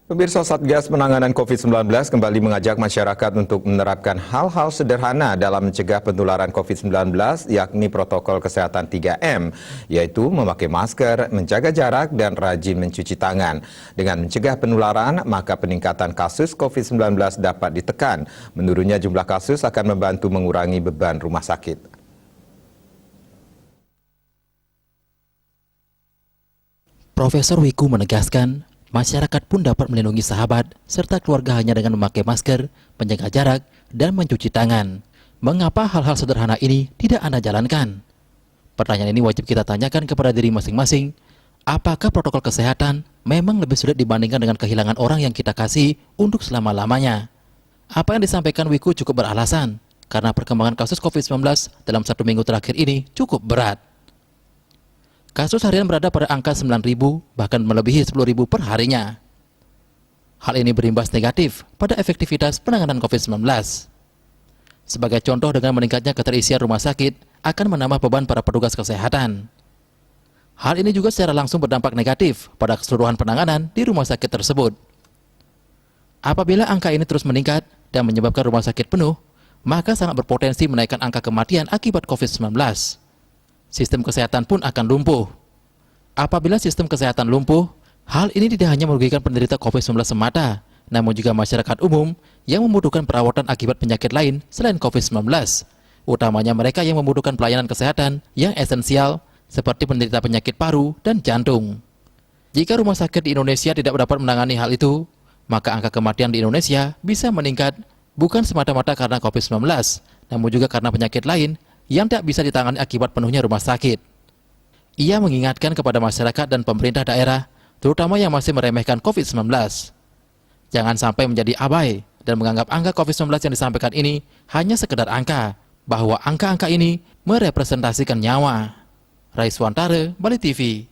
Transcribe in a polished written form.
Pemirsa, Satgas Penanganan COVID-19 kembali mengajak masyarakat untuk menerapkan hal-hal sederhana dalam mencegah penularan COVID-19, yakni protokol kesehatan 3M, yaitu memakai masker, menjaga jarak, dan rajin mencuci tangan. Dengan mencegah penularan, maka peningkatan kasus COVID-19 dapat ditekan. Menurunnya jumlah kasus akan membantu mengurangi beban rumah sakit. Profesor Wiku menegaskan, masyarakat pun dapat melindungi sahabat serta keluarga hanya dengan memakai masker, menjaga jarak, dan mencuci tangan. Mengapa hal-hal sederhana ini tidak Anda jalankan? Pertanyaan ini wajib kita tanyakan kepada diri masing-masing. Apakah protokol kesehatan memang lebih sulit dibandingkan dengan kehilangan orang yang kita kasih untuk selama-lamanya? Apa yang disampaikan Wiku cukup beralasan, karena perkembangan kasus COVID-19 dalam 1 minggu terakhir ini cukup berat. Kasus harian berada pada angka 9.000, bahkan melebihi 10.000 per harinya. Hal ini berimbas negatif pada efektivitas penanganan COVID-19. Sebagai contoh, dengan meningkatnya keterisian rumah sakit akan menambah beban para petugas kesehatan. Hal ini juga secara langsung berdampak negatif pada keseluruhan penanganan di rumah sakit tersebut. Apabila angka ini terus meningkat dan menyebabkan rumah sakit penuh, maka sangat berpotensi menaikkan angka kematian akibat COVID-19. Sistem kesehatan pun akan lumpuh. Apabila sistem kesehatan lumpuh, hal ini tidak hanya merugikan penderita COVID-19 semata, namun juga masyarakat umum yang membutuhkan perawatan akibat penyakit lain selain COVID-19, utamanya mereka yang membutuhkan pelayanan kesehatan yang esensial seperti penderita penyakit paru dan jantung. Jika rumah sakit di Indonesia tidak dapat menangani hal itu, maka angka kematian di Indonesia bisa meningkat bukan semata-mata karena COVID-19, namun juga karena penyakit lain yang tidak bisa ditangani akibat penuhnya rumah sakit. Ia mengingatkan kepada masyarakat dan pemerintah daerah, terutama yang masih meremehkan COVID-19. Jangan sampai menjadi abai dan menganggap angka COVID-19 yang disampaikan ini hanya sekedar angka, bahwa angka-angka ini merepresentasikan nyawa. Raiswantara, Bali TV.